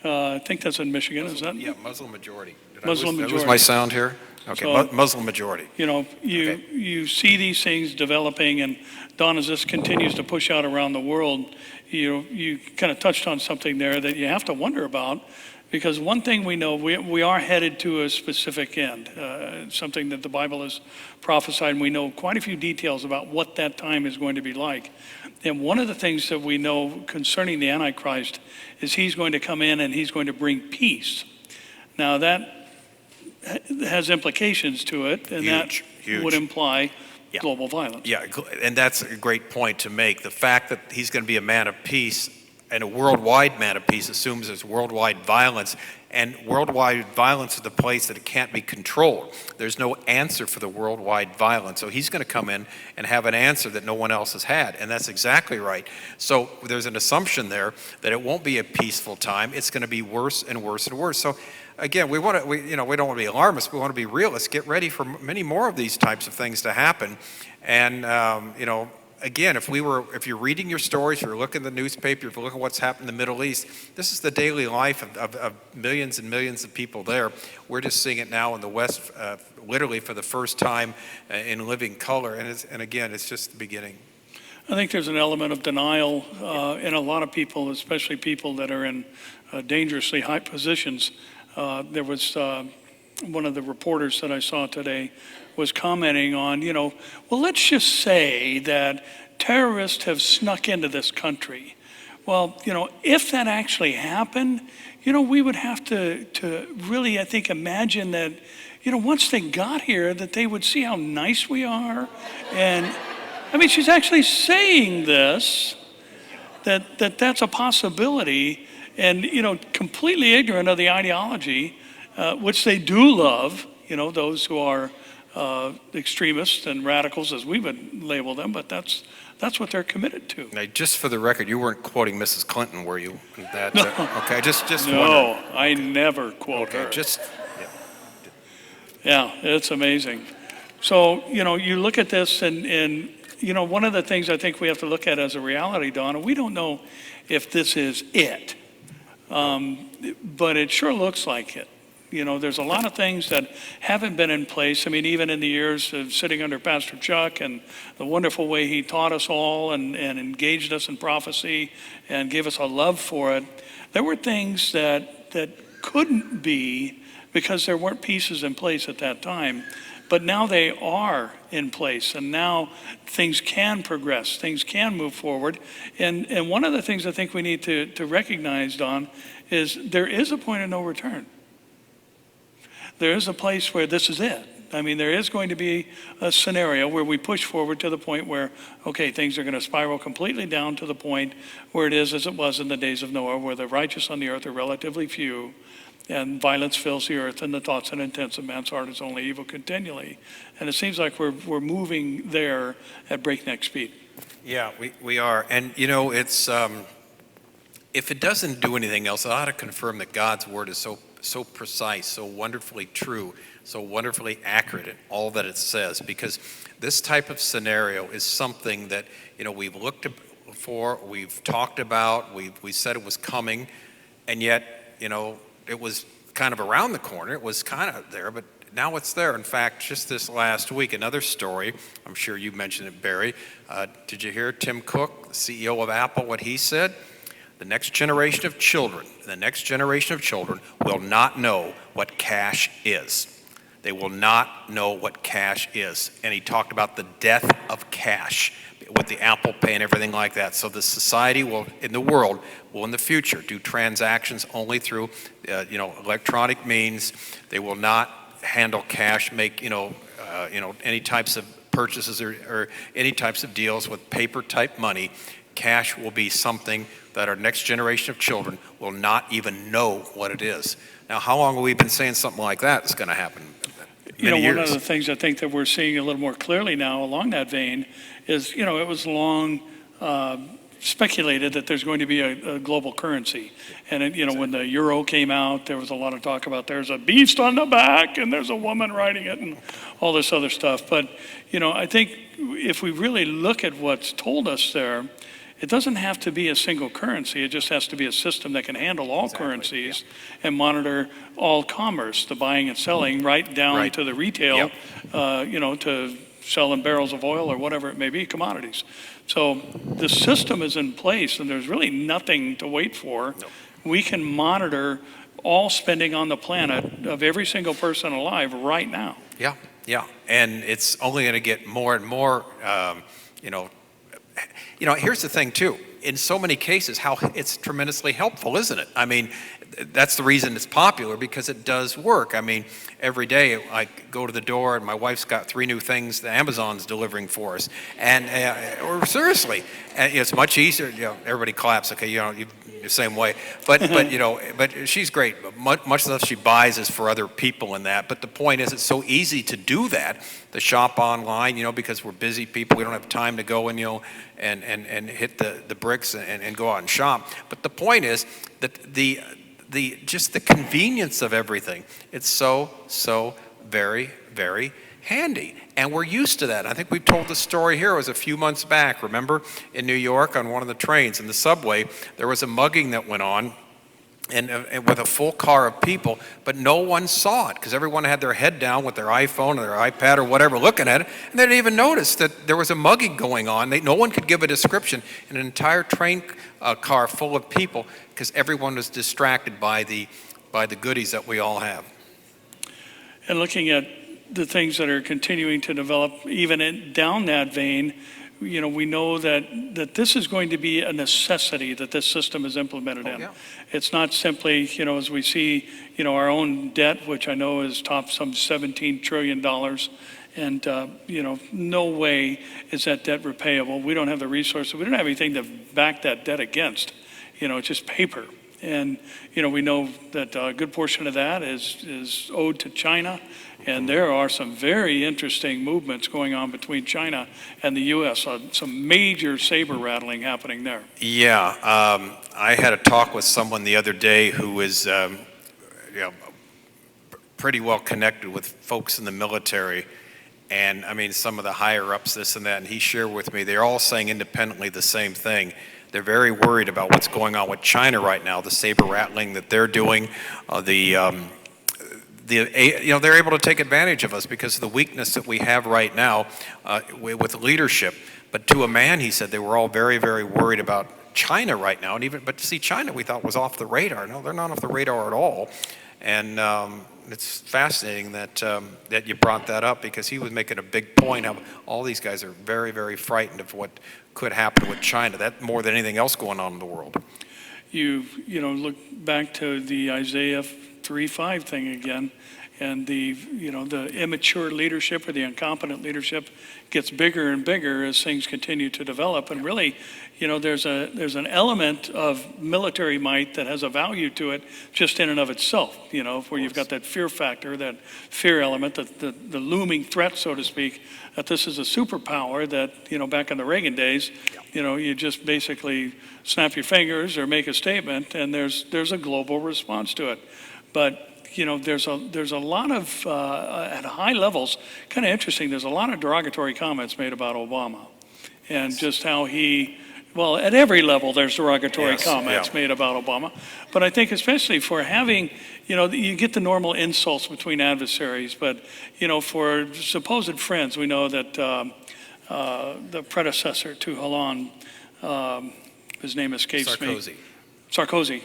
I think that's in Michigan, is that? Yeah, Muslim majority. Muslim majority. That was my sound here? Okay, So, Muslim majority. You see these things developing, and Don, as this continues to push out around the world, you kind of touched on something there that you have to wonder about. Because one thing we know, we are headed to a specific end, something that the Bible has prophesied, and we know quite a few details about what that time is going to be like. And one of the things that we know concerning the Antichrist is he's going to come in and he's going to bring peace. Now that has implications to it, and Huge. would imply global violence. Yeah, and that's a great point to make. The fact that he's going to be a man of peace and a worldwide man of peace assumes there's worldwide violence, and worldwide violence is the place that it can't be controlled. There's no answer for the worldwide violence. So he's going to come in and have an answer that no one else has had, and that's exactly right. So there's an assumption there that it won't be a peaceful time. It's going to be worse and worse and worse. So again, we don't want to be alarmists. We want to be realists. Get ready for many more of these types of things to happen, and again, if you're reading your stories, you're looking at the newspaper, if you're looking at what's happened in the Middle East, this is the daily life of millions and millions of people there. We're just seeing it now in the West, literally for the first time in living color. And again, it's just the beginning. I think there's an element of denial in a lot of people, especially people that are in dangerously high positions. There was one of the reporters that I saw today was commenting on, well, let's just say that terrorists have snuck into this country. Well, if that actually happened, we would have to really, I think, imagine that, once they got here, that they would see how nice we are. And I mean, she's actually saying this, that's a possibility, and, completely ignorant of the ideology, which they do love, those who are extremists and radicals, as we would label them, but that's what they're committed to. Now, just for the record, you weren't quoting Mrs. Clinton, were you? No. Okay, just no, wondering. I never quote her. Yeah, it's amazing. So, you look at this, and one of the things I think we have to look at as a reality, Donna, we don't know if this is it, but it sure looks like it. There's a lot of things that haven't been in place. I mean, even in the years of sitting under Pastor Chuck and the wonderful way he taught us all and engaged us in prophecy and gave us a love for it, there were things that couldn't be because there weren't pieces in place at that time. But now they are in place, and now things can progress, things can move forward. And one of the things I think we need to recognize, Don, is there is a point of no return. There is a place where this is it. I mean, there is going to be a scenario where we push forward to the point where, okay, things are going to spiral completely down to the point where it is as it was in the days of Noah, where the righteous on the earth are relatively few, and violence fills the earth, and the thoughts and intents of man's heart is only evil continually. And it seems like we're moving there at breakneck speed. Yeah, we are. And, it's, if it doesn't do anything else, it ought to confirm that God's word is so precise, so wonderfully true, so wonderfully accurate in all that it says, because this type of scenario is something that we've looked for, we've talked about, we said it was coming, and yet it was kind of around the corner. It was kind of there, but now it's there. In fact, just this last week, another story, I'm sure you mentioned it, Barry. Did you hear Tim Cook, the CEO of Apple, what he said? the next generation of children will not know what cash is. They will not know what cash is. And he talked about the death of cash with the Apple Pay and everything like that. So the society in the world will in the future do transactions only through electronic means. They will not handle cash, make any types of purchases or any types of deals with paper type money. Cash will be something that our next generation of children will not even know what it is. Now, how long have we been saying something like that is going to happen? Many years. One of the things I think that we're seeing a little more clearly now along that vein is, it was long speculated that there's going to be a global currency. And, when the euro came out, there was a lot of talk about there's a beast on the back and there's a woman riding it and all this other stuff. But, I think if we really look at what's told us there, it doesn't have to be a single currency. It just has to be a system that can handle all currencies and monitor all commerce, the buying and selling, right down to the retail, to selling barrels of oil or whatever it may be, commodities. So the system is in place and there's really nothing to wait for. No. We can monitor all spending on the planet of every single person alive right now. Yeah. And it's only going to get more and more, here's the thing too. In so many cases, how it's tremendously helpful, isn't it? I mean, that's the reason it's popular, because it does work. I mean, every day I go to the door and my wife's got 3 new things that Amazon's delivering for us. And seriously, and it's much easier. Everybody claps. Okay, you're the same way. But but she's great. Much of the stuff she buys is for other people and that. But the point is, it's so easy to do that, to shop online, because we're busy people. We don't have time to go and and hit the bricks and go out and shop. But the point is that just the convenience of everything, it's so very, very handy. And we're used to that. I think we've told the story here. It was a few months back. Remember, in New York on one of the trains, in the subway, there was a mugging that went on, and with a full car of people, but no one saw it because everyone had their head down with their iPhone or their iPad or whatever looking at it, and they didn't even notice that there was a mugging going on. No one could give a description in an entire train car full of people because everyone was distracted by the goodies that we all have. And looking at the things that are continuing to develop, even down that vein, we know that this is going to be a necessity that this system is implemented in. Yeah. It's not simply, as we see, our own debt, which I know is topped some $17 trillion. And, no way is that debt repayable. We don't have the resources. We don't have anything to back that debt against. It's just paper. And, we know that a good portion of that is owed to China. And there are some very interesting movements going on between China and the U.S. Some major saber rattling happening there. Yeah, I had a talk with someone the other day who is pretty well connected with folks in the military. And I mean, some of the higher ups, this and that, and he shared with me, they're all saying independently the same thing. They're very worried about what's going on with China right now, the saber rattling that they're doing, they're able to take advantage of us because of the weakness that we have right now with leadership. But to a man, he said they were all very, very worried about China right now. But to see China, we thought was off the radar. No, they're not off the radar at all. And it's fascinating that you brought that up, because he was making a big point of all these guys are very, very frightened of what could happen with China. That more than anything else going on in the world. You look back to the Isaiah 3:5 thing again, and the immature leadership or the incompetent leadership gets bigger and bigger as things continue to develop. And really, there's an element of military might that has a value to it just in and of itself. Where you've got that fear factor, that fear element, the looming threat, so to speak, that this is a superpower that back in the Reagan days, you just basically snap your fingers or make a statement, and there's a global response to it. But there's a lot of at high levels, kind of interesting. There's a lot of derogatory comments made about Obama, and just how at every level there's derogatory comments made about Obama. But I think especially for having, you get the normal insults between adversaries, but for supposed friends, we know that the predecessor to Hollande, his name escapes Sarkozy. me. Sarkozy.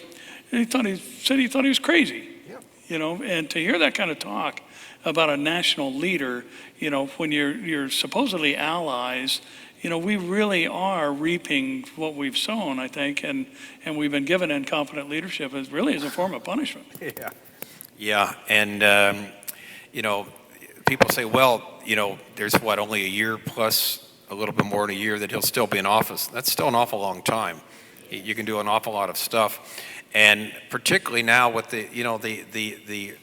He said he thought he was crazy. Yeah. You know, and to hear that kind of talk about a national leader, you know, when you're supposedly allies, you know, we really are reaping what we've sown, I think, and we've been given incompetent leadership as really as a form of punishment. Yeah. Yeah, and you know, people say, well, you know, there's only a year plus a little bit more than a year that he'll still be in office. That's still an awful long time. You can do an awful lot of stuff, and particularly now with the, you know, the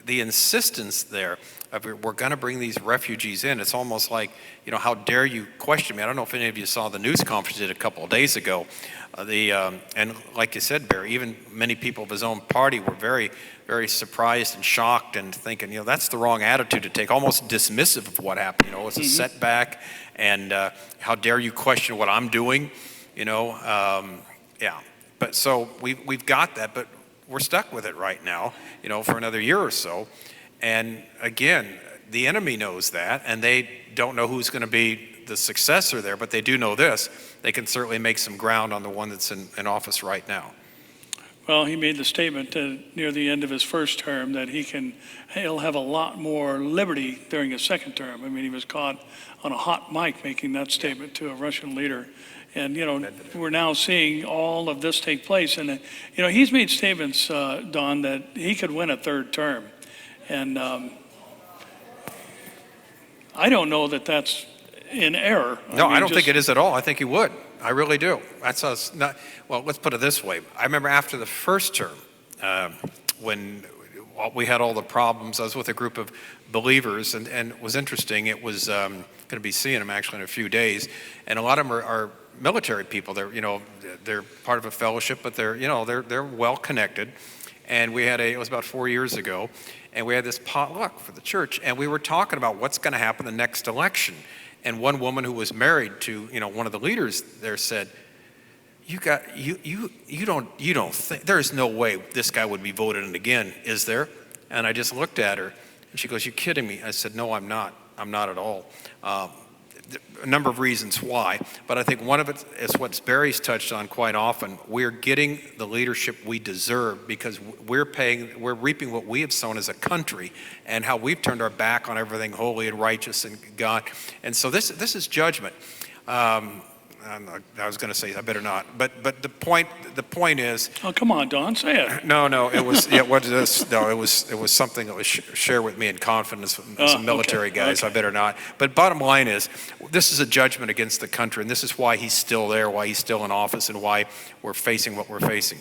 insistence there of we're going to bring these refugees in. It's almost like, you know, how dare you question me? I don't know if any of you saw the news conference did a couple of days ago. And like you said, Barry, even many people of his own party were very, very surprised and shocked and thinking, you know, that's the wrong attitude to take, almost dismissive of what happened. You know, it's a setback, and how dare you question what I'm doing? You know, yeah. But so we've got that, but we're stuck with it right now, you know, for another year or so. And again, the enemy knows that, and they don't know who's going to be the successor there, but they do know this. They can certainly make some ground on the one that's in office right now. Well, he made the statement near the end of his first term that he'll have a lot more liberty during his second term. I mean, he was caught on a hot mic making that statement to a Russian leader. And, you know, we're now seeing all of this take place. And, you know, he's made statements, Don, that he could win a third term. And I don't know that that's in error. No, I don't think it is at all. I think he would. I really do. That's us. Not, well, let's put it this way. I remember after the first term, when we had all the problems, I was with a group of believers, and it was interesting. It was going to be seeing them actually in a few days, and a lot of them are military people. They're, you know, they're part of a fellowship, but they're, you know, they're well connected. And we had it was about 4 years ago, and we had this potluck for the church, and we were talking about what's going to happen the next election. And one woman who was married to, you know, one of the leaders there said, you don't think, there's no way this guy would be voted in again, is there? And I just looked at her, and she goes, you kidding me? I said, no, I'm not at all. A number of reasons why, but I think one of it is what Barry's touched on quite often. We're getting the leadership we deserve because we're reaping what we have sown as a country, and how we've turned our back on everything holy and righteous and God. And so this is judgment. I was going to say I better not, but the point is. Oh, come on, Don, say it. No, it was it was something that was shared with me in confidence from some military guys. Okay. I better not. But bottom line is, this is a judgment against the country, and this is why he's still there, why he's still in office, and why we're facing what we're facing.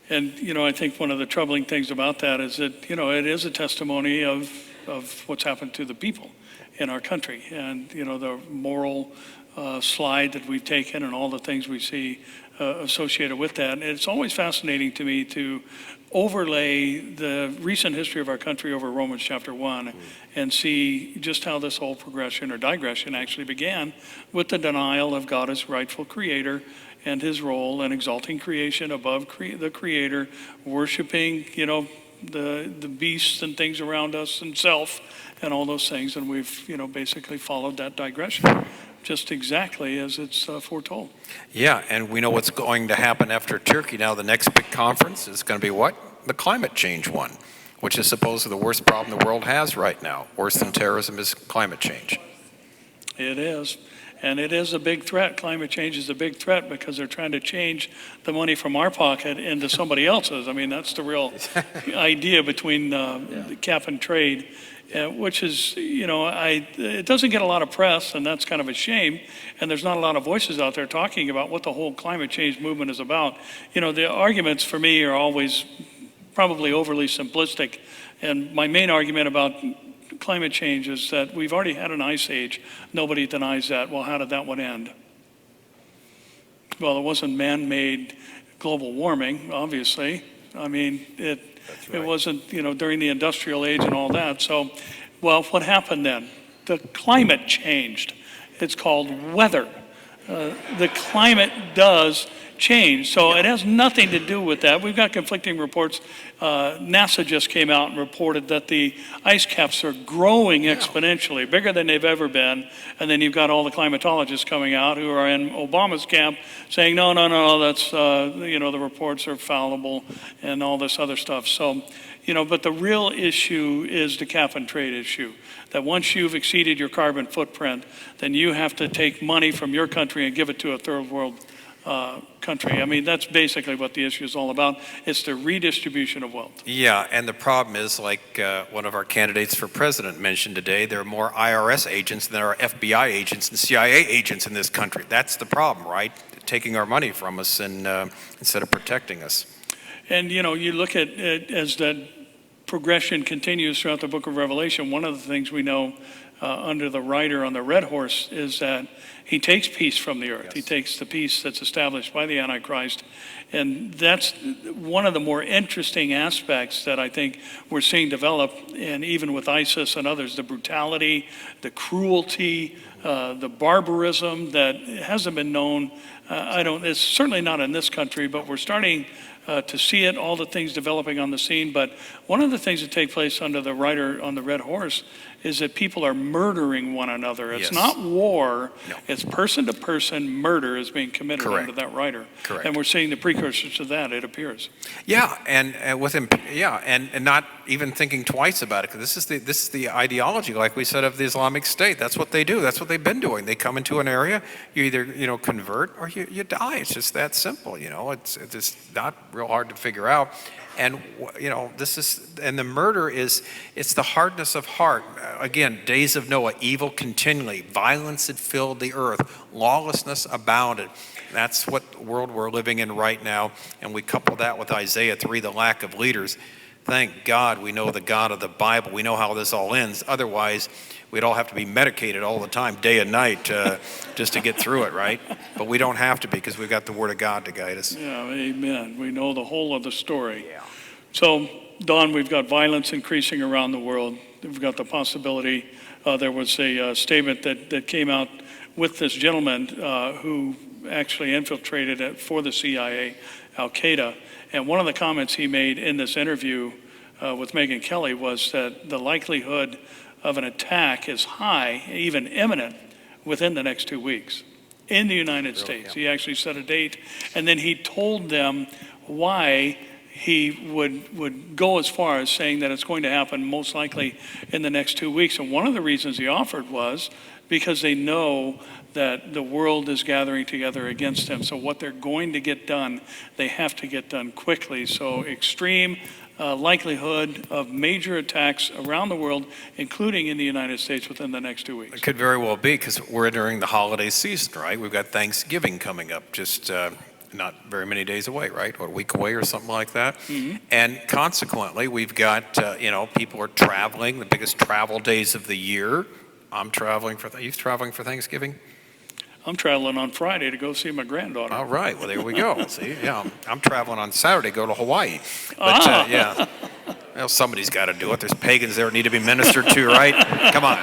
And you know, I think one of the troubling things about that is that, you know, it is a testimony of what's happened to the people in our country, and you know, the moral slide that we've taken and all the things we see associated with that. And it's always fascinating to me to overlay the recent history of our country over Romans chapter 1 and see just how this whole progression or digression actually began with the denial of God as rightful creator and his role in exalting creation above the creator, worshiping, you know, the beasts and things around us and self and all those things. And we've, you know, basically followed that digression just exactly as it's foretold. Yeah, and we know what's going to happen after Turkey. Now the next big conference is going to be what? The climate change one, which is supposedly the worst problem the world has right now. Worse than terrorism is climate change. It is. And it is a big threat. Climate change is a big threat because they're trying to change the money from our pocket into somebody else's. I mean, that's the real idea between the cap and trade. Which is, you know, it doesn't get a lot of press, and that's kind of a shame. And there's not a lot of voices out there talking about what the whole climate change movement is about. You know, the arguments for me are always probably overly simplistic. And my main argument about climate change is that we've already had an ice age. Nobody denies that. Well, how did that one end? Well, it wasn't man-made global warming, obviously. I mean, it wasn't, you know, during the industrial age and all that. So, well, what happened then? The climate changed. It's called weather. The climate does changed. So it has nothing to do with that. We've got conflicting reports. NASA just came out and reported that the ice caps are growing exponentially, bigger than they've ever been. And then you've got all the climatologists coming out who are in Obama's camp saying, no, that's, the reports are fallible and all this other stuff. So, but the real issue is the cap and trade issue. That once you've exceeded your carbon footprint, then you have to take money from your country and give it to a third world country. I mean, that's basically what the issue is all about. It's the redistribution of wealth. Yeah, and the problem is, like one of our candidates for president mentioned today, there are more IRS agents than there are FBI agents and CIA agents in this country. That's the problem, right? Taking our money from us and instead of protecting us. And, you look at it as that progression continues throughout the book of Revelation. One of the things we know under the rider on the red horse is that he takes peace from the earth. Yes. He takes the peace that's established by the Antichrist. And that's one of the more interesting aspects that I think we're seeing develop, and even with ISIS and others, the brutality, the cruelty, the barbarism that hasn't been known. It's certainly not in this country, but we're starting to see it, all the things developing on the scene. But one of the things that take place under the rider on the red horse is that people are murdering one another. It's not war, it's person-to-person murder is being committed under that rider. Correct. And we're seeing the precursors to that, it appears. Yeah, and with him, and not even thinking twice about it, because this is the ideology, like we said, of the Islamic State. That's what they do. That's what they've been doing. They come into an area, you either convert or you die. It's just that simple. It's just not real hard to figure out. And the murder it's the hardness of heart. Again, days of Noah, evil continually, violence had filled the earth, lawlessness abounded. That's what world we're living in right now. And we couple that with Isaiah 3, the lack of leaders. Thank God we know the God of the Bible. We know how this all ends. Otherwise, we'd all have to be medicated all the time, day and night, just to get through it, right? But we don't have to be, because we've got the Word of God to guide us. Yeah, amen. We know the whole of the story. Yeah. So, Don, we've got violence increasing around the world. We've got the possibility. There was a statement that came out with this gentleman who actually infiltrated it for the CIA, Al-Qaeda. And one of the comments he made in this interview with Megyn Kelly was that the likelihood of an attack is high, even imminent, within the next 2 weeks in the United States. Yeah. He actually set a date, and then he told them why he would go as far as saying that it's going to happen most likely in the next 2 weeks. And one of the reasons he offered was because they know that the world is gathering together against him. So what they're going to get done, they have to get done quickly. So extreme likelihood of major attacks around the world, including in the United States, within the next 2 weeks. It could very well be, because we're entering the holiday season, right? We've got Thanksgiving coming up, just not very many days away, right? Or a week away or something like that. Mm-hmm. And consequently, we've got, people are traveling, the biggest travel days of the year. I'm traveling are you traveling for Thanksgiving? I'm traveling on Friday to go see my granddaughter. All right, well, there we go. See, yeah, I'm traveling on Saturday to go to Hawaii. But, yeah, well, somebody's got to do it. There's pagans there that need to be ministered to, right? Come on.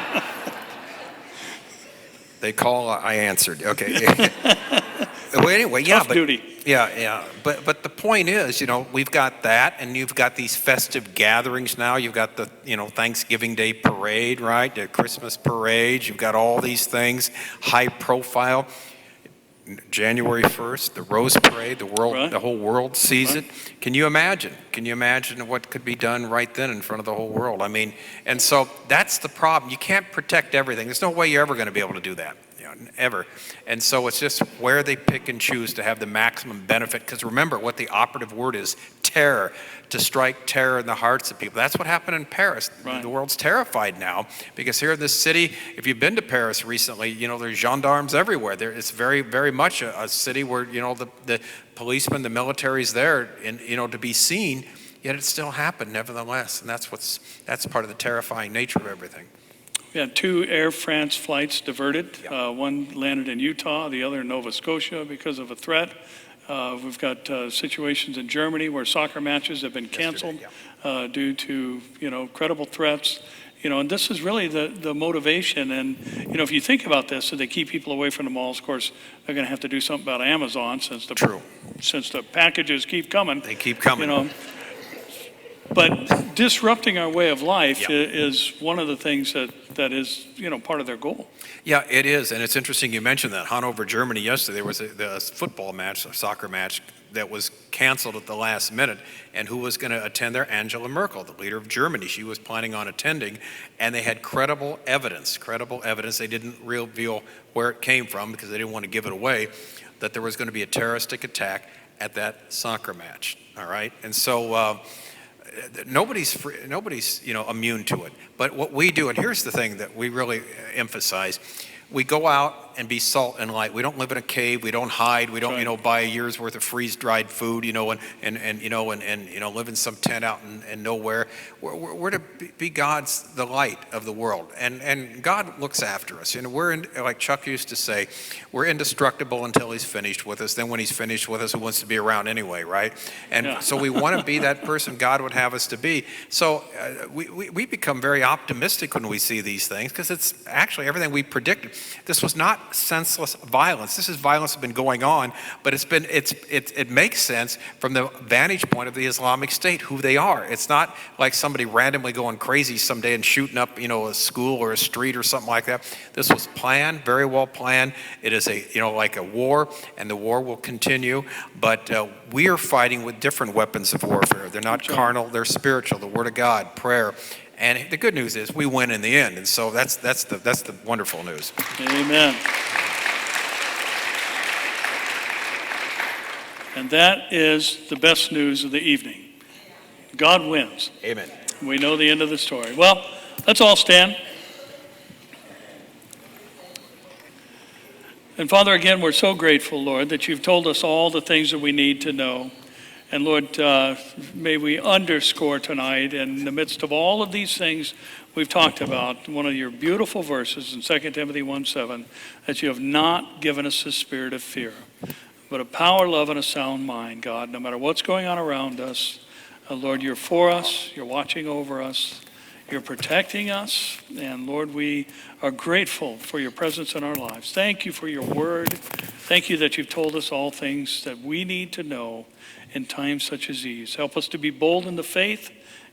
They call, I answered. Okay. Well, anyway, yeah. Tough duty. Yeah. But the point is, we've got that, and you've got these festive gatherings now. You've got the, Thanksgiving Day parade, right? The Christmas parade. You've got all these things, high profile. January 1st, the Rose Parade, the whole world sees it. Can you imagine? Can you imagine what could be done right then in front of the whole world? I mean, and so that's the problem. You can't protect everything. There's no way you're ever going to be able to do that. Ever. And so it's just where they pick and choose to have the maximum benefit. Because remember what the operative word is: terror, to strike terror in the hearts of people. That's what happened in Paris. Right. The world's terrified now, because here in this city, if you've been to Paris recently, there's gendarmes everywhere. It's very, very much a city where, the policemen, the military's there, and, to be seen, yet it still happened nevertheless. And that's part of the terrifying nature of everything. We had 2 Air France flights diverted. Yep. One landed in Utah, the other in Nova Scotia because of a threat. We've got situations in Germany where soccer matches have been canceled due to, credible threats. and this is really the motivation. And, if you think about this, so they keep people away from the malls, of course, they're going to have to do something about Amazon since the packages keep coming. They keep coming. But disrupting our way of life is one of the things that is, part of their goal. Yeah, it is. And it's interesting you mentioned that. Hanover, Germany, yesterday, there was a football match, a soccer match, that was canceled at the last minute. And who was going to attend there? Angela Merkel, the leader of Germany. She was planning on attending. And they had credible evidence. They didn't reveal where it came from because they didn't want to give it away, that there was going to be a terroristic attack at that soccer match. All right? And so nobody's immune to it. But what we do, and here's the thing that we really emphasize, we go out and be salt and light. We don't live in a cave. We don't hide. We don't, buy a year's worth of freeze-dried food, and live in some tent out in nowhere. We're to be the light of the world, and God looks after us. We're like Chuck used to say, we're indestructible until He's finished with us. Then when He's finished with us, who wants to be around anyway, right? And so we want to be that person God would have us to be. So we become very optimistic when we see these things because it's actually everything we predicted. This was not senseless violence. This is violence that's been going on, but it makes sense from the vantage point of the Islamic State, who they are. It's not like somebody randomly going crazy someday and shooting up, a school or a street or something like that. This was planned, very well planned. It is like a war, and the war will continue, but we are fighting with different weapons of warfare. They're not carnal, they're spiritual, the Word of God, prayer. And the good news is we win in the end, and so that's the wonderful news. Amen. And that is the best news of the evening. God wins. Amen. We know the end of the story. Well, let's all stand. And Father, again, we're so grateful, Lord, that you've told us all the things that we need to know. And Lord, may we underscore tonight, in the midst of all of these things we've talked about, one of your beautiful verses in 2 Timothy 1:7, that you have not given us a spirit of fear, but a power, love, and a sound mind, God. No matter what's going on around us, Lord, you're for us, you're watching over us, you're protecting us, and Lord, we are grateful for your presence in our lives. Thank you for your word. Thank you that you've told us all things that we need to know in times such as these. Help us to be bold in the faith,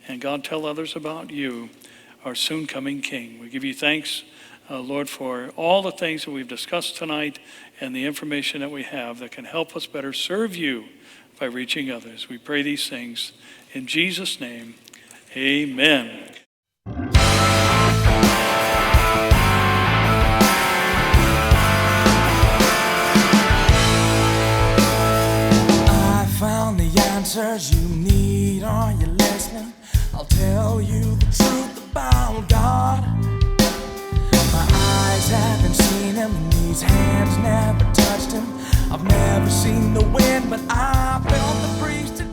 and God, tell others about you, our soon coming King. We give you thanks, Lord, for all the things that we've discussed tonight and the information that we have that can help us better serve you by reaching others. We pray these things in Jesus' name. Amen. Answers you need, are you listening? I'll tell you the truth about God. My eyes haven't seen him, and these hands never touched him. I've never seen the wind, but I felt the breeze today.